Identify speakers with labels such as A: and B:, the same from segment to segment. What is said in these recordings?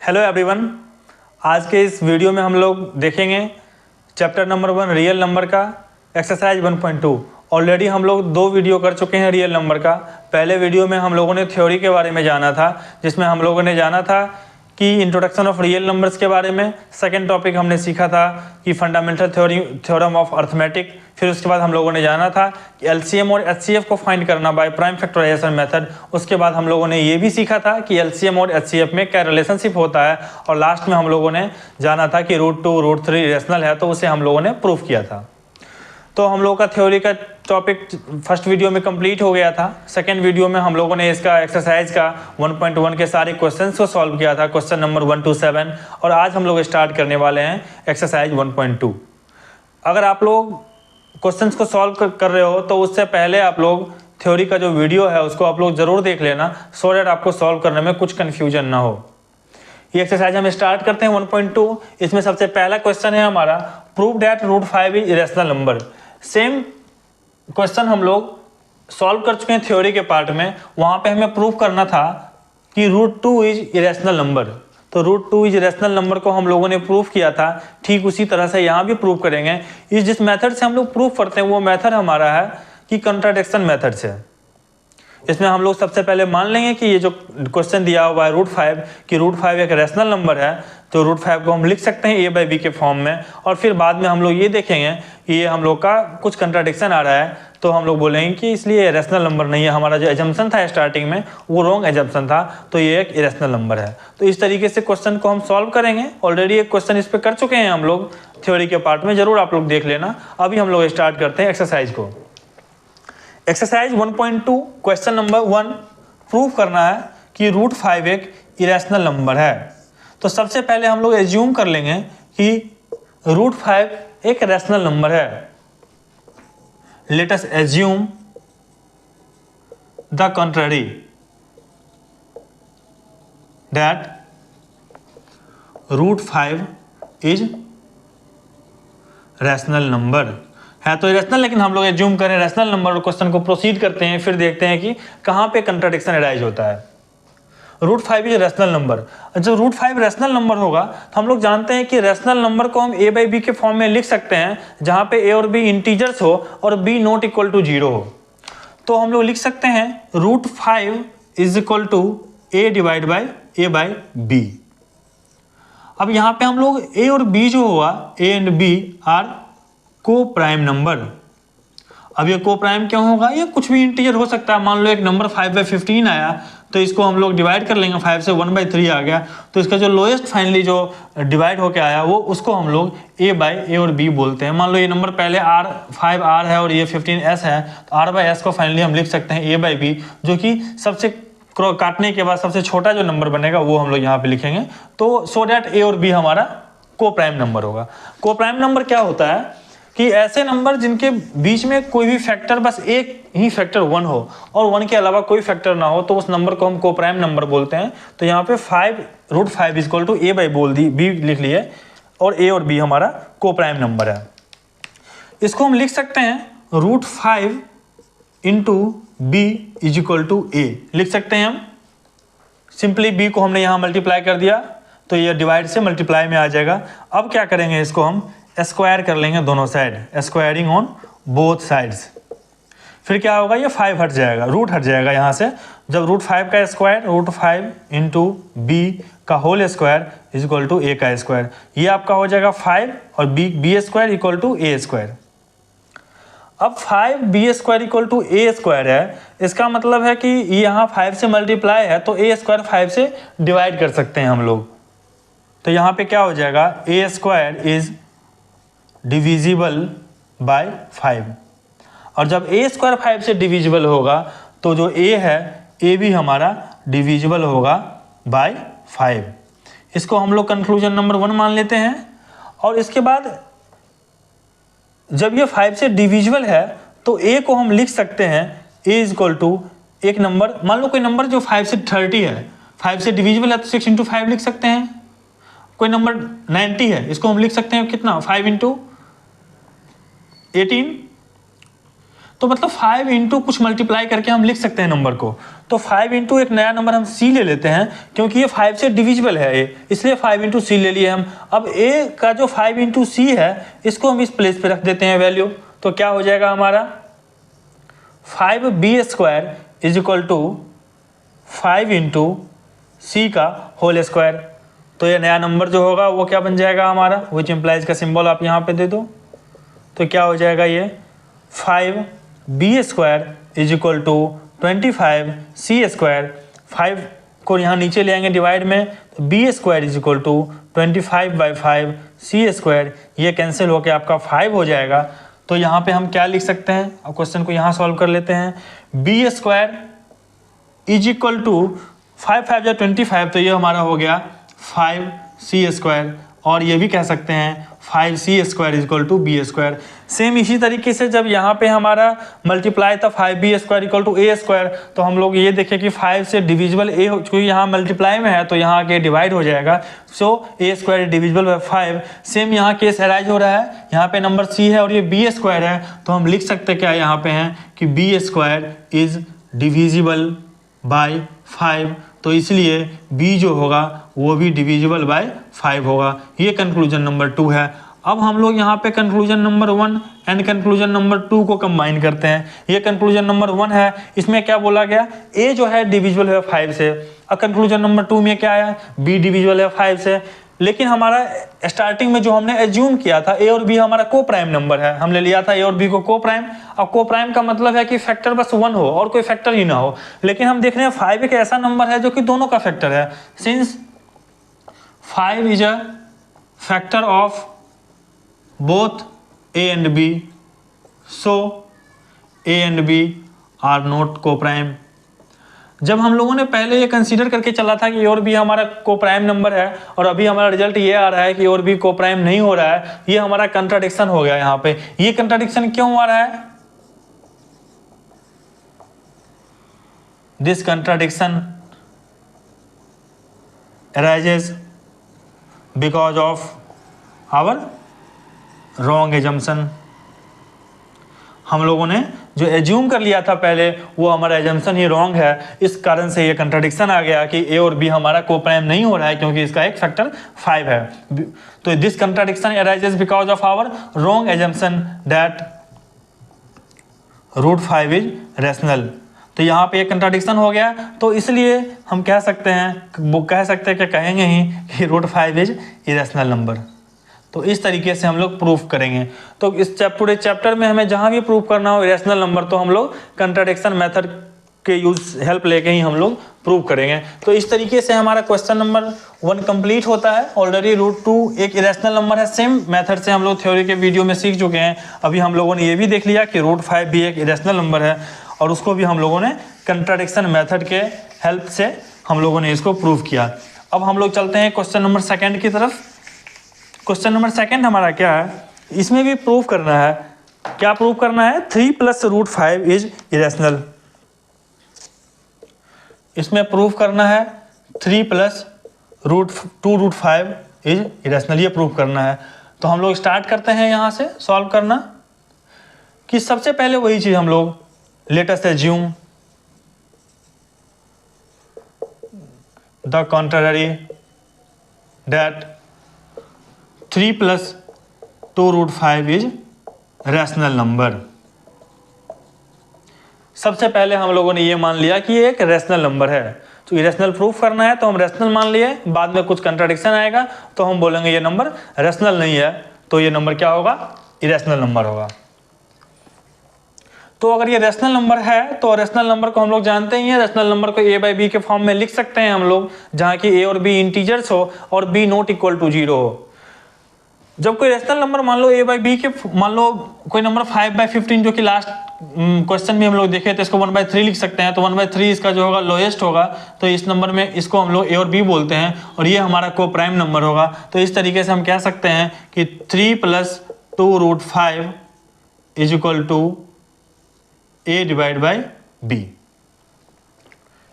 A: Hello everyone, आज के इस वीडियो में हम लोग देखेंगे चैप्टर नंबर 1 रियल नंबर का एक्सरसाइज 1.2। ऑलरेडी हम लोग 2 वीडियो कर चुके हैं रियल नंबर का। पहले वीडियो में हम लोगों ने थ्योरी के बारे में जाना था, जिसमें हम लोगों ने जाना था कि इंट्रोडक्शन ऑफ रियल नंबर्स के बारे में। सेकंड टॉपिक हमने सीखा था कि फंडामेंटल थ्योरम ऑफ अर्थमेटिक। फिर उसके बाद हम लोगों ने जाना था कि एलसीएम और एचसीएफ को फाइंड करना बाय प्राइम फैक्टराइजेशन मेथड। उसके बाद हम लोगों ने ये भी सीखा था कि एलसीएम और एचसीएफ में क्या रिलेशनशिप होता है, और लास्ट में हम लोगों ने जाना था कि √2 √3 रेशनल है, तो उसे हम लोगों ने प्रूफ किया था। तो हम लोगों का थ्योरी का टॉपिक फर्स्ट वीडियो में कंप्लीट हो गया था। सेकंड वीडियो में हम लोगों ने इसका एक्सरसाइज का 1.1 के सारे क्वेश्चंस को सॉल्व किया था, क्वेश्चन नंबर 1 to 7। और आज हम लोग स्टार्ट करने वाले हैं एक्सरसाइज 1.2। अगर आप लोग क्वेश्चंस को सॉल्व कर रहे हो तो उससे पहले आप लोग थ्योरी का जो वीडियो है उसको आप लोग ज़रूर देख लेना, सो दैट आपको सॉल्व करने में कुछ कन्फ्यूजन ना हो। ये एक्सरसाइज हम स्टार्ट करते हैं 1.2। इसमें सबसे पहला क्वेश्चन है हमारा, prove that √5 is irrational number. Same question हम लोग सॉल्व कर चुके हैं थ्योरी के पार्ट में। वहाँ पे हमें प्रूव करना था कि √2 इज इरेशनल नंबर। तो √2 इज इरेशनल नंबर को हम लोगों ने प्रूव किया था। ठीक उसी तरह से यहाँ भी प्रूव करेंगे। इस जिस मेथड से हम लोग प्रूव करते हैं वो मेथड हमारा है कि कंट्राडिक्शन मेथड से। इसमें हम लोग सबसे पहले मान लेंगे कि ये जो क्वेश्चन दिया हुआ है √5 कि √5 एक रैशनल नंबर है, तो √5 को हम लिख सकते हैं a/b के फॉर्म में। और फिर बाद में हम लोग ये देखेंगे कि ये हम लोग का कुछ कंट्राडिक्शन आ रहा है, तो हम लोग बोलेंगे कि इसलिए ये रैशनल नंबर नहीं है। हमारा जो एजम्पशन था स्टार्टिंग में वो रॉन्ग एजम्पशन था, तो ये एक इरेशनल नंबर है। तो इस तरीके से क्वेश्चन को हम सॉल्व करेंगे। ऑलरेडी एक क्वेश्चन इस पर कर चुके हैं हम लोग थ्योरी के पार्ट में, जरूर आप लोग देख लेना। अभी हम लोग स्टार्ट करते हैं एक्सरसाइज को। एक्सरसाइज 1.2 क्वेश्चन नंबर 1, प्रूव करना है कि √5 एक इरेशनल नंबर है। तो सबसे पहले हम लोग एज्यूम कर लेंगे कि √5 एक रैशनल नंबर है। Let us assume the contrary, that √5 is rational number है। तो इरेशनल, लेकिन हम लोग एज्यूम करें रैशनल नंबर और क्वेश्चन को प्रोसीड करते हैं। फिर देखते हैं कि कहाँ पे कंट्राडिक्शन अराइज होता है। √5 इज रैशनल नंबर। जब √5 रैशनल नंबर होगा तो हम लोग जानते हैं कि रैशनल नंबर को हम a/b के फॉर्म में लिख सकते हैं, जहाँ पे a और b इंटीजर्स हो और b ≠ 0 हो। तो हम लोग लिख सकते हैं √5 इज इक्वल टू a/b। अब यहाँ पे हम लोग a और b जो हुआ, a एंड b आर को प्राइम नंबर। अब ये को प्राइम क्यों होगा? ये कुछ भी इंटीजर हो सकता है। मान लो एक नंबर 5/15 आया, तो इसको हम लोग डिवाइड कर लेंगे, 5 से 1/3 आ गया, तो इसका जो लोएस्ट फाइनली जो डिवाइड होके आया वो उसको हम लोग a/a और b बोलते हैं। मान लो ये नंबर पहले R है और ये 15s है, तो R/s को फाइनली हम लिख सकते हैं a/b, जो कि सबसे काटने के बाद सबसे छोटा जो नंबर बनेगा वो हम लोग यहाँ पे लिखेंगे। तो सो डैट a और b हमारा को प्राइम नंबर होगा। को प्राइम नंबर क्या होता है कि ऐसे नंबर जिनके बीच में कोई भी फैक्टर, बस एक ही फैक्टर 1 हो और 1 के अलावा कोई फैक्टर ना हो, तो उस नंबर को हम को प्राइम नंबर बोलते हैं। तो यहाँ पे √5 इज इक्वल टू a/b बोल दी, b लिख लिए, और a और b हमारा को प्राइम नंबर है। इसको हम लिख सकते हैं √5 into b is equal to a लिख सकते हैं हम। सिंपली b को हमने यहाँ मल्टीप्लाई कर दिया, तो ये डिवाइड से मल्टीप्लाई में आ जाएगा। अब क्या करेंगे, इसको हम स्क्वायर कर लेंगे दोनों side, squaring on both sides. फिर क्या होगा, ये 5 हट जाएगा, रूट हट जाएगा यहाँ से। जब √5 का स्क्वायर, √5 इंटू b का whole square is equal to a का स्क्वायर, ये आपका हो जाएगा 5 और b square equal to a square. अब 5b square equal to a square है, इसका मतलब है कि यहाँ 5 से मल्टीप्लाई है, तो a स्क्वायर 5 से डिवाइड कर सकते हैं हम लोग। तो यहाँ पे क्या हो जाएगा, a square is divisible by 5। और जब a स्क्वायर 5 से डिविजिबल होगा तो जो a है a भी हमारा डिविजिबल होगा बाय 5। इसको हम लोग कंक्लूजन नंबर 1 मान लेते हैं। और इसके बाद जब ये 5 से डिविजिबल है तो a को हम लिख सकते हैं a इज इक्वल टू एक नंबर, मान लो कोई नंबर जो 5 से 30 है, 5 से डिविजिबल है तो 6 × 5 लिख सकते हैं। कोई नंबर 90 है, इसको हम लिख सकते हैं कितना, 5 × 18। तो मतलब 5 इंटू कुछ मल्टीप्लाई करके हम लिख सकते हैं नंबर को। तो 5 इंटू एक नया नंबर हम c ले लेते हैं, क्योंकि ये 5 से डिविजिबल है ए, इसलिए 5 इंटू सी ले लिए हम। अब a का जो 5 इंटू सी है इसको हम इस प्लेस पे रख देते हैं वैल्यू। तो क्या हो जाएगा हमारा 5b square is equal to 5 into c का होल स्क्वायर। तो ये नया नंबर जो होगा वो क्या बन जाएगा हमारा, विच इम्प्लाइज का सिंबल आप यहाँ पे दे दो। तो क्या हो जाएगा ये 5b square is equal to 25c square. 5 को यहाँ नीचे ले आएंगे डिवाइड में, तो b square is equal to 25/5 c square. ये कैंसिल होकर आपका 5 हो जाएगा। तो यहाँ पे हम क्या लिख सकते हैं, अब क्वेश्चन को यहाँ सॉल्व कर लेते हैं। b square is equal to 5 या 25, तो ये हमारा हो गया 5c स्क्वायर। और ये भी कह सकते हैं 5c square is equal to B square. Same इसी तरीके से जब यहाँ पे हमारा मल्टीप्लाई था 5b square equal to a square, तो हम लोग ये देखें कि 5 से डिविजिबल a, क्योंकि यहाँ मल्टीप्लाई में है तो यहाँ आके डिवाइड हो जाएगा। सो a square divisible by 5। Same यहाँ केस अराइज हो रहा है, यहाँ पे नंबर c है और ये b स्क्वायर है, तो हम लिख सकते क्या यहाँ पे हैं कि b square is divisible by 5। तो इसलिए b जो होगा वो भी डिविजिबल बाय 5 होगा। ये कंक्लूजन नंबर 2 है। अब हम लोग यहाँ पे conclusion number 1 and conclusion number 2 को कंबाइन करते हैं। ये कंक्लूजन नंबर 1 है, इसमें क्या बोला गया, a जो है डिविजिबल है 5 से। अब कंक्लूजन नंबर 2 में क्या आया, b डिविजिबल है 5 से। लेकिन हमारा स्टार्टिंग में जो हमने एज्यूम किया था a और b हमारा को प्राइम नंबर है, हमने लिया था a और b को को प्राइम। अब को प्राइम का मतलब है कि फैक्टर बस 1 हो और कोई फैक्टर ही ना हो। लेकिन हम देख रहे हैं 5 एक ऐसा नंबर है जो कि दोनों का फैक्टर है। Since 5 is a factor of both a and b, so a and b are not coprime. जब हम लोगों ने पहले ये कंसीडर करके चला था कि a और b हमारा को प्राइम नंबर है, और अभी हमारा रिजल्ट ये आ रहा है कि a और b को प्राइम नहीं हो रहा है, ये हमारा कंट्राडिक्शन हो गया। यहाँ पे ये कंट्राडिक्शन क्यों आ रहा है, this contradiction arises because of our wrong assumption। हम लोगों ने जो एज्यूम कर लिया था पहले वो हमारा एजम्पशन ही रॉन्ग है। इस कारण से ये कंट्राडिक्शन आ गया कि a और b हमारा को प्राइम नहीं हो रहा है, क्योंकि इसका एक फैक्टर 5 है। तो this contradiction arises because of our wrong assumption that √5 is rational. तो यहाँ पे एक कंट्राडिक्शन हो गया, तो इसलिए हम कह सकते हैं, वो कह सकते हैं कि कहेंगे ही कि √5 इज इरेशनल नंबर। तो इस तरीके से हम लोग प्रूफ करेंगे। तो इस पूरे चैप्टर में हमें जहाँ भी प्रूफ करना हो इरेशनल नंबर, तो हम लोग कंट्राडिक्शन मेथड के यूज हेल्प लेके ही हम लोग प्रूव करेंगे। तो इस तरीके से हमारा क्वेश्चन नंबर 1 कंप्लीट होता है। ऑलरेडी √2 एक इरेशनल नंबर है, सेम मेथड से हम लोग थ्योरी के वीडियो में सीख चुके हैं। अभी हम लोगों ने ये भी देख लिया कि √5 भी एक इरेशनल नंबर है, और उसको भी हम लोगों ने कंट्राडिक्शन मेथड के हेल्प से हम लोगों ने इसको प्रूव किया। अब हम लोग चलते हैं क्वेश्चन नंबर 2 की तरफ। क्वेश्चन नंबर 2 हमारा क्या है, इसमें भी प्रूव करना है। क्या प्रूव करना है, 3 + √5 इज इरेशनल। इसमें प्रूव करना है 3 + √2 इज इरेशनल, ये प्रूव करना है। तो हम लोग स्टार्ट करते हैं यहाँ से सॉल्व करना। कि सबसे पहले वही चीज हम लोग let us assume the contrary that 3 + 2√5 is rational number. सबसे पहले हम लोगों ने ये मान लिया कि ये एक रैशनल नंबर है। तो इरेशनल प्रूफ करना है तो हम रैशनल मान लिए, बाद में कुछ कंट्राडिक्शन आएगा तो हम बोलेंगे ये नंबर रैशनल नहीं है, तो ये नंबर क्या होगा, इरेशनल नंबर होगा। तो अगर ये रैशनल नंबर है तो रैशनल नंबर को हम लोग जानते ही हैं, रैशनल नंबर को a/b के फॉर्म में लिख सकते हैं हम लोग, जहाँ की a और b इंटीजर्स हो और b ≠ 0 हो। जब कोई रैशनल नंबर मान लो a/b के, मान लो कोई नंबर 5/15 जो कि लास्ट क्वेश्चन में हम लोग देखे थे, इसको 1/3 लिख सकते हैं। तो 1/3 इसका जो होगा लोएस्ट होगा, तो इस नंबर में इसको हम लोग a और b बोलते हैं, और ये हमारा को प्राइम नंबर होगा। तो इस तरीके से हम कह सकते हैं कि 3 + 2√5 is equal to a/b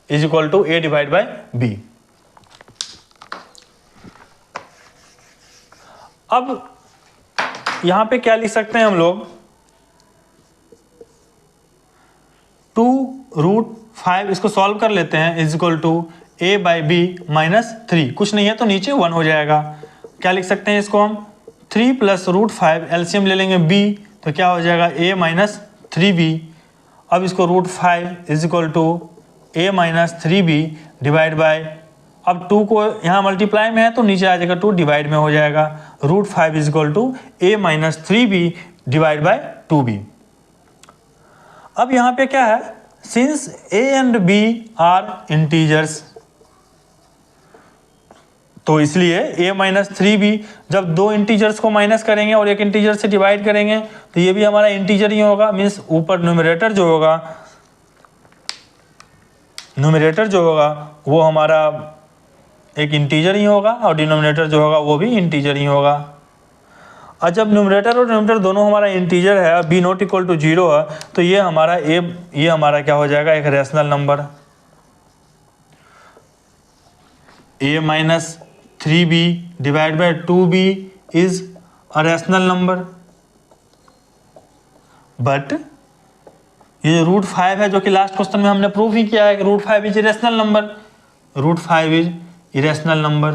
A: is equal to a/b। अब यहां पे क्या लिख सकते हैं हम लोग, √5 इसको सॉल्व कर लेते हैं is equal to a by B -3, कुछ नहीं है तो नीचे 1 हो जाएगा। क्या लिख सकते हैं इसको हम 3 + √5, एलसीएम ले लेंगे b तो क्या हो जाएगा a - 3b। अब इसको √5 is equal to a - 3b divide by, अब 2 को यहाँ मल्टीप्लाई में है तो नीचे आ जाएगा 2 डिवाइड में हो जाएगा, √5 is equal to a - 3b divide by 2b। अब यहाँ पे क्या है, since a and b are integers, तो इसलिए a - 3b जब दो इंटीजर्स को माइनस करेंगे और एक इंटीजर से डिवाइड करेंगे तो ये भी हमारा इंटीजर ही होगा, मीन्स ऊपर न्यूमरेटर जो होगा वो हमारा एक इंटीजर ही होगा और डिनोमिनेटर जो होगा वो भी इंटीजर ही होगा। और जब न्यूमरेटर और डिनोमिनेटर दोनों हमारा इंटीजर है, b ≠ = 0 है, तो ये हमारा क्या हो जाएगा, एक rational number. a - 3b divide by 2b is a rational number, but ये जो √5 है जो कि लास्ट क्वेश्चन में हमने प्रूव ही किया है कि √5 is irrational number, √5 is irrational number.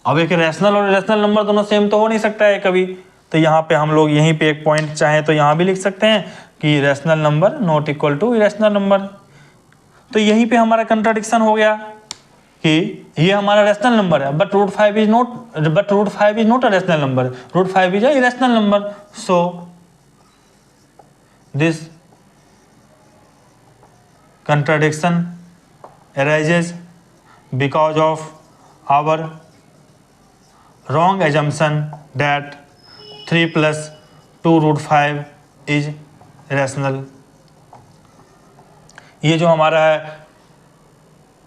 A: अब एक रैशनल और इरेशनल नंबर दोनों सेम तो हो नहीं सकता है कभी, तो यहाँ पे हम लोग यहीं पे एक पॉइंट चाहे तो यहाँ भी लिख सकते हैं कि rational number not equal to irrational number. तो यहीं पे हमारा कंट्राडिक्शन हो गया कि ये हमारा रैशनल नंबर है but √5 is not a rational number, √5 is a irrational number. So this contradiction arises because of our wrong assumption that 3 + 2√5 is rational। ये जो हमारा है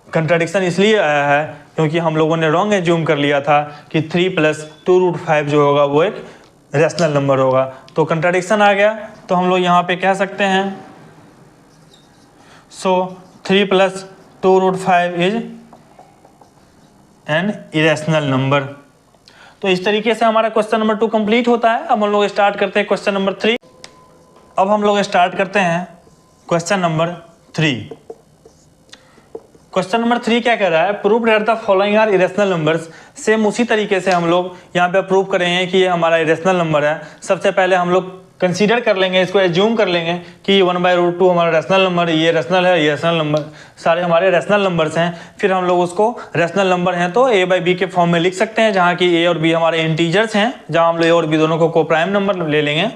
A: कंट्राडिक्शन इसलिए आया है क्योंकि हम लोगों ने रॉन्ग एज्यूम कर लिया था कि 3 + 2√5 जो होगा वो एक रैशनल नंबर होगा, तो कंट्राडिक्शन आ गया। तो हम लोग यहाँ पे कह सकते हैं सो 3 + 2√5 इज एन इरेशनल नंबर। तो इस तरीके से हमारा क्वेश्चन नंबर 2 कंप्लीट होता है। अब हम लोग स्टार्ट करते हैं क्वेश्चन नंबर 3। अब हम लोग स्टार्ट करते हैं क्वेश्चन नंबर 3। क्वेश्चन नंबर 3 क्या कह रहा है, prove that the following are irrational numbers. Same उसी तरीके से हम लोग यहाँ पे प्रूव कर रहे हैं कि ये हमारा इरेशनल नंबर है। सबसे पहले हम लोग कंसीडर कर लेंगे, इसको एज्यूम कर लेंगे कि 1/√2 हमारा रैशनल नंबर, ये रैशनल है, ये रैशनल नंबर, सारे हमारे रैशनल नंबर्स हैं। फिर हम लोग उसको रैशनल नंबर हैं तो a/b के फॉर्म में लिख सकते हैं, जहाँ की a और b हमारे इंटीजर्स हैं, जहाँ हम लोग a और b दोनों को कोप्राइम नंबर ले लेंगे।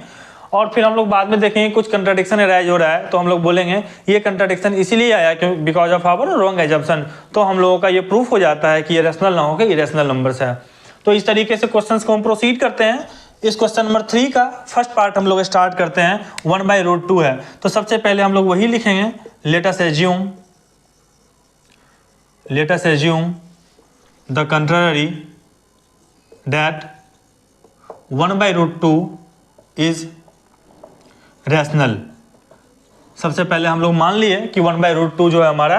A: और फिर हम लोग बाद में देखेंगे कुछ कंट्राडिक्शन अराइज हो रहा है तो हम लोग बोलेंगे ये कंट्राडिक्शन इसीलिए आया क्योंकि because of our wrong assumption. तो हम लोगों का ये प्रूफ हो जाता है कि ये रैशनल ना होकर इरेशनल नंबर्स है। तो इस तरीके से क्वेश्चंस को हम प्रोसीड करते हैं। इस क्वेश्चन नंबर 3 का फर्स्ट पार्ट हम लोग स्टार्ट करते हैं, 1/√2 है। तो सबसे पहले हम लोग वही लिखेंगे, let us assume the contrary that 1/√2 is rational. सबसे पहले हम लोग मान लिए कि 1/√2 जो है हमारा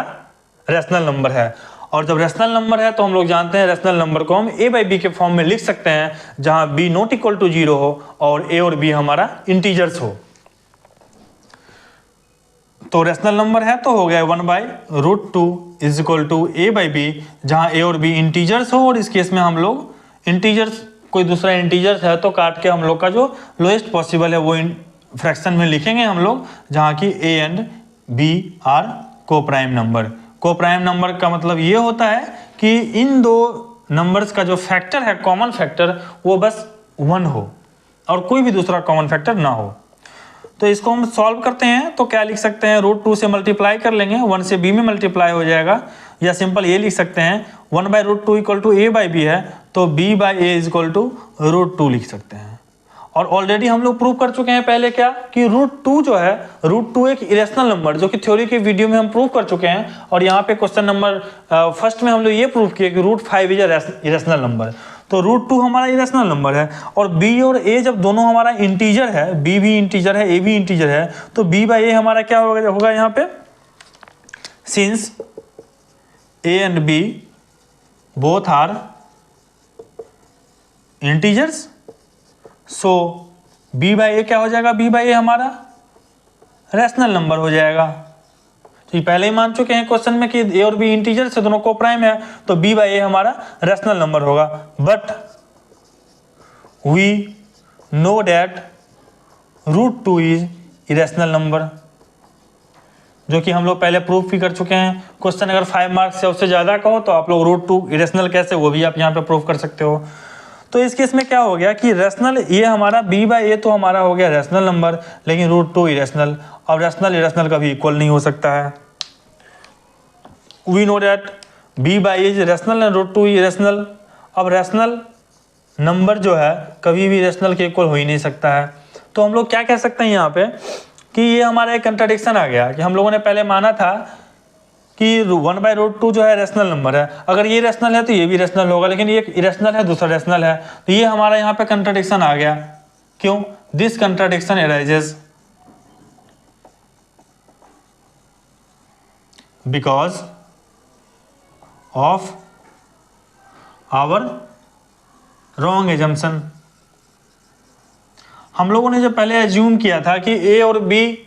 A: रैशनल नंबर है, और जब रैशनल नंबर है तो हम लोग जानते हैं रैशनल नंबर को हम a/b के फॉर्म में लिख सकते हैं, जहां b ≠ = 0 हो और a और b हमारा इंटीजर्स हो। तो रैशनल नंबर है तो हो गया 1/√2 इज इक्वल टू a/b, जहां a और b इंटीजर्स हो। और इस केस में हम लोग इंटीजर्स, कोई दूसरा इंटीजर्स है तो काट के हम लोग का जो लोएस्ट पॉसिबल है वो फ्रैक्शन में लिखेंगे हम लोग, जहाँ की a and b are coprime number. Coprime number का मतलब ये होता है कि इन दो नंबर्स का जो फैक्टर है, कॉमन फैक्टर, वो बस 1 हो और कोई भी दूसरा कॉमन फैक्टर ना हो। तो इसको हम सॉल्व करते हैं तो क्या लिख सकते हैं, √2 से मल्टीप्लाई कर लेंगे, 1 से b में मल्टीप्लाई हो जाएगा, या सिंपल ये लिख सकते हैं 1/√2 इक्वल टू a/b है तो b/a इज इक्वल टू √2 लिख सकते हैं। और ऑलरेडी हम लोग प्रूव कर चुके हैं पहले क्या कि √2 जो है, √2 एक इरेशनल नंबर, जो कि थ्योरी के वीडियो में हम प्रूव कर चुके हैं। और यहाँ पे क्वेश्चन नंबर फर्स्ट में हम लोग ये प्रूव किए कि √5 इज इरेशनल नंबर। तो √2 हमारा इरेशनल नंबर है, और b और a जब दोनों हमारा इंटीजर है, b भी इंटीजर है, a भी इंटीजर है, तो b/a हमारा क्या होगा यहाँ पे, since a and b both are integers, so b/a क्या हो जाएगा, b/a हमारा रैशनल नंबर हो जाएगा। तो ये पहले ही मान चुके हैं क्वेश्चन में कि ए और बी इंटीजर से दोनों को प्राइम है, तो बी बाई ए हमारा रैशनल नंबर होगा। But we know that √2 is irrational number, जो कि हम लोग पहले प्रूफ भी कर चुके हैं। क्वेश्चन अगर 5 मार्क्स या उससे ज़्यादा का हो तो आप लोग √2 इरेशनल कैसे, वो भी आप यहाँ पे प्रूफ कर सकते हो। तो इस केस में क्या हो गया कि रैशनल ये हमारा बी बाई ए तो हमारा हो गया रैशनल नंबर, लेकिन √2 इरेशनल। अब रैशनल इरेशनल कभी इक्वल नहीं हो सकता है। We know that B by A is rational and √2 irrational. अब रैशनल नंबर जो है कभी भी रैशनल के इक्वल हो ही नहीं सकता है। तो हम लोग क्या कह सकते हैं यहाँ पे कि ये हमारा एक कंट्राडिक्शन आ गया कि हम लोगों ने पहले माना था कि 1/√2 जो है रैशनल नंबर है, अगर ये रैशनल है तो ये भी रैशनल होगा, लेकिन ये इरेशनल है दूसरा रैशनल है, तो ये हमारा यहाँ पे कंट्राडिक्शन आ गया। क्यों? This contradiction arises because of our wrong assumption. हम लोगों ने जो पहले एज्यूम किया था कि ए और बी,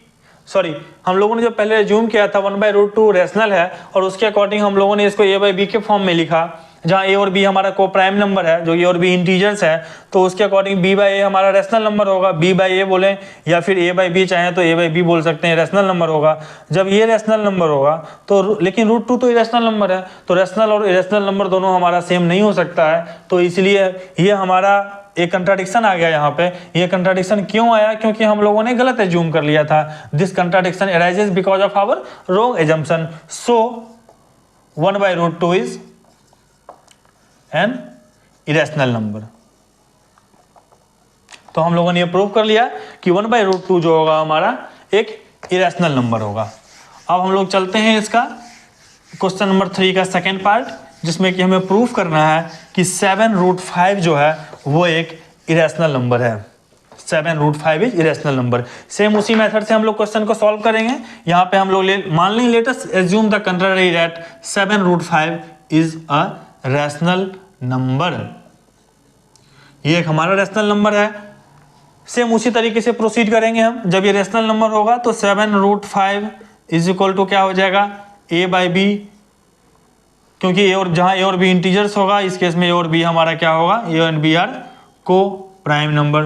A: हम लोगों ने जो पहले एज्यूम किया था 1/√2 रैशनल है, और उसके अकॉर्डिंग हम लोगों ने इसको ए बाई बी के फॉर्म में लिखा, जहाँ ए और बी हमारा को प्राइम नंबर है, जो ए और बी इंटीजर्स है, तो उसके अकॉर्डिंग बी बाई ए हमारा रैशनल नंबर होगा। बी बाई ए बोले या फिर ए बाई बी चाहें तो ए बाई बी बोल सकते हैं, रैशनल नंबर होगा। जब ये रैशनल नंबर होगा तो, लेकिन √2 तो इरेशनल नंबर है, तो रैशनल और इरेशनल नंबर दोनों हमारा सेम नहीं हो सकता है, तो इसलिए ये हमारा एक कंट्राडिक्शन आ गया यहाँ पे। ये कंट्राडिक्शन क्यों आया? क्योंकि हम लोगों ने गलत एज्यूम कर लिया था। This contradiction arises because of our wrong assumption. So 1/√2 is an irrational number. तो हम लोगों ने ये प्रूव कर लिया कि 1/√2 जो होगा हमारा एक इरेशनल नंबर होगा। अब हम लोग चलते हैं इसका क्वेश्चन नंबर 3 का सेकेंड पार्ट, जिसमें कि हमें प्रूफ करना है कि 7√5 जो है वो एक इरेशनल नंबर है। 7√5 इज इरेशनल नंबर। सेम उसी मेथड से हम लोग क्वेश्चन को सॉल्व करेंगे। यहाँ पे हम लोग मान लें, let us assume the contrary that 7√5 is a rational number. ये एक हमारा रैशनल नंबर है। सेम उसी तरीके से प्रोसीड करेंगे हम। जब ये रैशनल नंबर होगा तो 7√5 इज इक्वल टू क्या हो जाएगा, ए बाई बी, क्योंकि ए और जहाँ ए और बी इंटीजर्स होगा, इस केस में ए और बी हमारा क्या होगा, ए एंड बी आर को प्राइम नंबर,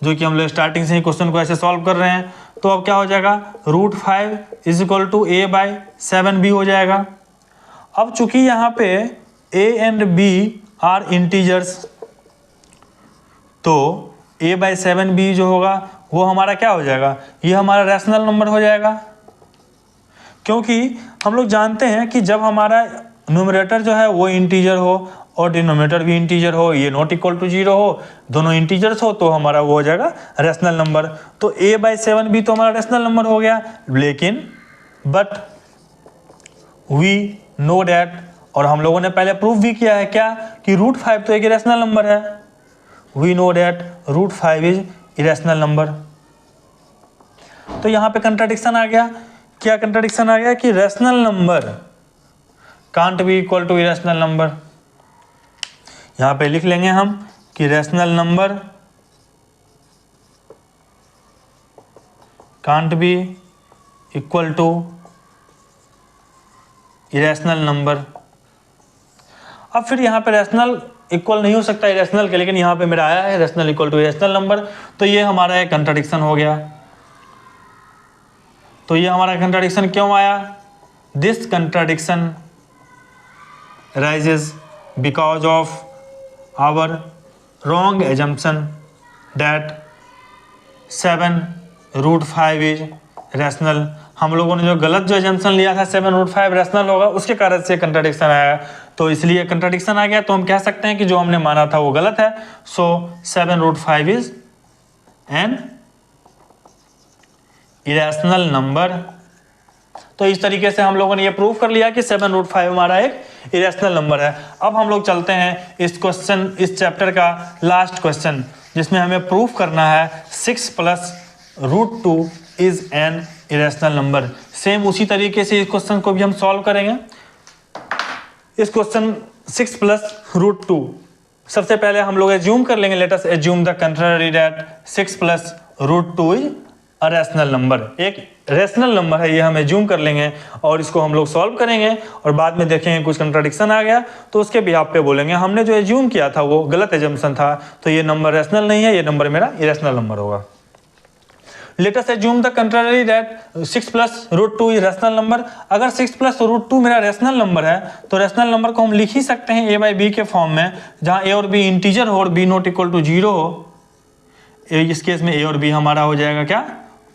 A: जो कि हम लोग स्टार्टिंग से ही क्वेश्चन को ऐसे सॉल्व कर रहे हैं। तो अब क्या हो जाएगा, √5 is equal to A by 7b हो जाएगा। अब चूंकि यहाँ पे A and B are integers, तो a बाई 7b जो होगा वो हमारा क्या हो जाएगा, ये हमारा रैशनल नंबर हो जाएगा। क्योंकि हम लोग जानते हैं कि जब हमारा न्यूमरेटर जो है वो इंटीजर हो और डिनोमिनेटर भी इंटीजर हो, ये नॉट इक्वल टू 0 हो, दोनों इंटीजर्स हो, तो हमारा वो हो जाएगा रैशनल नंबर। तो a बाई 7b तो हमारा रैशनल नंबर हो गया। लेकिन बट वी नो डैट, और हम लोगों ने पहले प्रूफ भी किया है क्या, कि √5 तो एक इरेशनल नंबर है। We know that √5 is irrational number. तो यहाँ पे कंट्राडिक्शन आ गया। क्या कंट्राडिक्शन आ गया कि rational number can't be equal to irrational number. यहाँ पे लिख लेंगे हम कि rational number can't be equal to irrational number. अब फिर यहाँ पे रैशनल इक्वल नहीं हो सकता इरेशनल के, लेकिन यहाँ पे मेरा आया है rational equal to irrational number, तो ये हमारा एक कंट्राडिक्शन हो गया। तो ये हमारा कंट्राडिक्शन क्यों आया, this contradiction rises because of our wrong assumption that 7√5 is rational. हम लोगों ने जो गलत जो एजम्पशन लिया था 7√5 रैशनल होगा, उसके कारण से कंट्राडिक्शन आया। तो इसलिए कंट्राडिक्शन आ गया, तो हम कह सकते हैं कि जो हमने माना था वो गलत है। सो 7√5 इज एन इरेशनल नंबर। तो इस तरीके से हम लोगों ने ये प्रूव कर लिया कि 7√5 हमारा एक इरेशनल नंबर है। अब हम लोग चलते हैं इस चैप्टर का लास्ट क्वेश्चन, जिसमें हमें प्रूफ करना है 6 + √2 is an irrational number. Same उसी तरीके से इस क्वेश्चन को भी हम सॉल्व करेंगे। इस क्वेश्चन 6 + √2, सबसे पहले हम लोग एज्यूम कर लेंगे, let us assume the contrary that 6 + √2 is irrational number, एक रेशनल नंबर है, ये हम एज्यूम कर लेंगे और इसको हम लोग सॉल्व करेंगे और बाद में देखेंगे कुछ कंट्राडिक्शन आ गया तो उसके बिहाफ पे बोलेंगे हमने जो एज्यूम किया था वो गलत एजम्पशन था, तो ये नंबर रेशनल नहीं है, ये नंबर मेरा इरेशनल नंबर होगा। Let us assume the contrary that 6 plus root 2 is rational number। अगर 6 plus root 2 मेरा रेशनल नंबर है तो रेशनल नंबर को हम लिख ही सकते हैं a by b के फॉर्म में, जहाँ a और b इंटीजर हो और b नॉट इक्वल टू 0 हो। इस केस में a और b हमारा हो जाएगा क्या,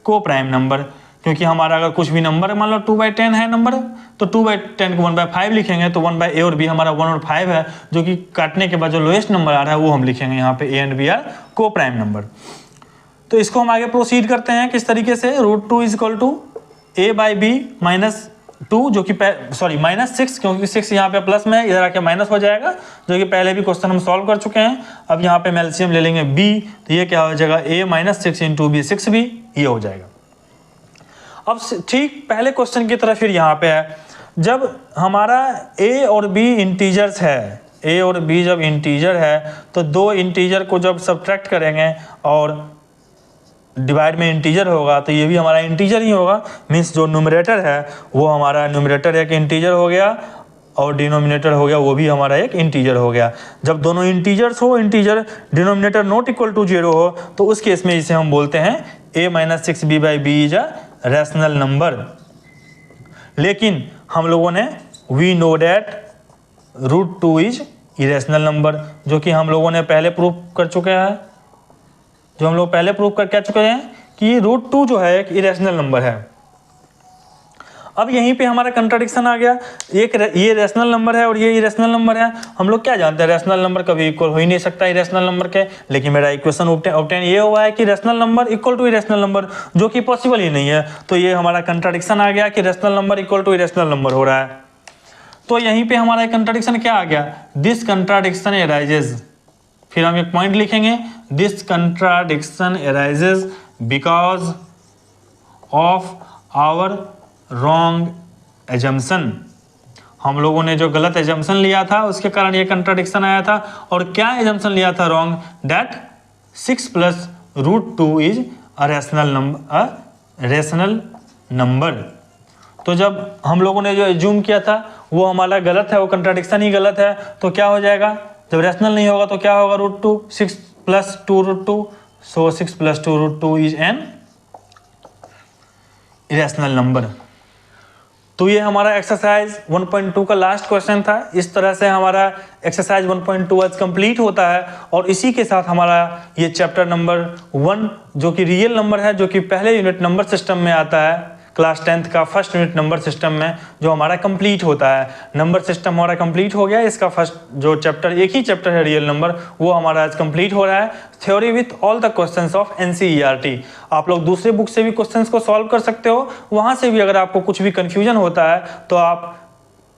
A: को प्राइम नंबर, क्योंकि हमारा अगर कुछ भी नंबर मान लो 2/10 है नंबर तो 2/10 को 1/5 लिखेंगे, तो 1 a और b हमारा 1 और 5 है, जो कि काटने के बाद जो लोएस्ट नंबर आ रहा है वो हम लिखेंगे यहाँ पे a एंड b आर को प्राइम नंबर। तो इसको हम आगे प्रोसीड करते हैं किस तरीके से, √2 is equal to a by B -2 जो कि -6, क्योंकि 6 यहाँ पे प्लस में इधर आके माइनस हो जाएगा, जो कि पहले भी क्वेश्चन हम सॉल्व कर चुके हैं। अब यहाँ पे एलसीएम ले लेंगे b, तो ये क्या हो जाएगा a -6 इंटू बी 6b, ये हो जाएगा। अब ठीक पहले क्वेश्चन की तरफ फिर यहाँ पे है, जब हमारा a और b इंटीजर्स है, a और b जब इंटीजर है तो दो इंटीजर को जब सब्ट्रैक्ट करेंगे और डिवाइड में इंटीजर होगा तो ये भी हमारा इंटीजर ही होगा, मीन्स जो न्यूमरेटर है वो हमारा न्यूमरेटर एक इंटीजर हो गया और डिनोमिनेटर हो गया वो भी हमारा एक इंटीजर हो गया। जब दोनों इंटीजर्स हो, integer denominator not equal to 0 हो, तो उस केस में इसे हम बोलते हैं a -6b by B is a rational number. लेकिन हम लोगों ने we know that √2 is irrational number, जो कि हम लोगों ने पहले प्रूव कर चुके हैं, जो हम लोग पहले प्रूव कर क्या चुके हैं कि √2 जो है एक इरेशनल नंबर है। अब यहीं पे हमारा कंट्राडिक्शन आ गया, एक ये रेशनल नंबर है और ये इरेशनल नंबर है। हम लोग क्या जानते हैं, रेशनल नंबर कभी इक्वल हो ही नहीं सकता इरेशनल नंबर के, लेकिन मेरा इक्वेशन ऑब्टेन ये हुआ है कि rational number equal to irrational number, जो कि पॉसिबल ही नहीं है। तो ये हमारा कंट्राडिक्शन आ गया कि rational number equal to irrational number हो रहा है। तो यहीं पे हमारा कंट्राडिक्शन क्या आ गया, दिस कंट्राडिक्शन एराइजेज, फिर हम एक पॉइंट लिखेंगे, this contradiction arises because of our wrong assumption. हम लोगों ने जो गलत एजम्पशन लिया था उसके कारण ये कंट्राडिक्शन आया था। और क्या एजम्पशन लिया था wrong, that 6 plus √2 is a rational number. तो जब हम लोगों ने जो एज्यूम किया था वो हमारा गलत है, वो कंट्राडिक्शन ही गलत है, तो क्या हो जाएगा, जब रेशनल नहीं होगा तो क्या होगा, √2 6 plus 2 √2, so 6 plus 2 √2 is an irrational number. तो ये हमारा एक्सरसाइज 1.2 का लास्ट क्वेश्चन था। इस तरह से हमारा एक्सरसाइज 1.2 आज कंप्लीट होता है और इसी के साथ हमारा ये चैप्टर नंबर 1 जो कि रियल नंबर है, जो कि पहले यूनिट नंबर सिस्टम में आता है, क्लास 10th का फर्स्ट यूनिट नंबर सिस्टम में, जो हमारा कंप्लीट होता है। नंबर सिस्टम हमारा कंप्लीट हो गया, इसका फर्स्ट जो चैप्टर, एक ही चैप्टर है रियल नंबर, वो हमारा आज कंप्लीट हो रहा है, theory with all the questions of NCERT। आप लोग दूसरे बुक से भी क्वेश्चंस को सॉल्व कर सकते हो, वहाँ से भी अगर आपको कुछ भी कन्फ्यूजन होता है तो आप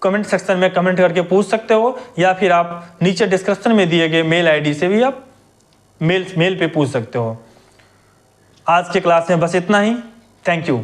A: कमेंट सेक्शन में कमेंट करके पूछ सकते हो, या फिर आप नीचे डिस्क्रिप्शन में दिए गए मेल ID से भी आप मेल पे पूछ सकते हो। आज के क्लास में बस इतना ही, थैंक यू।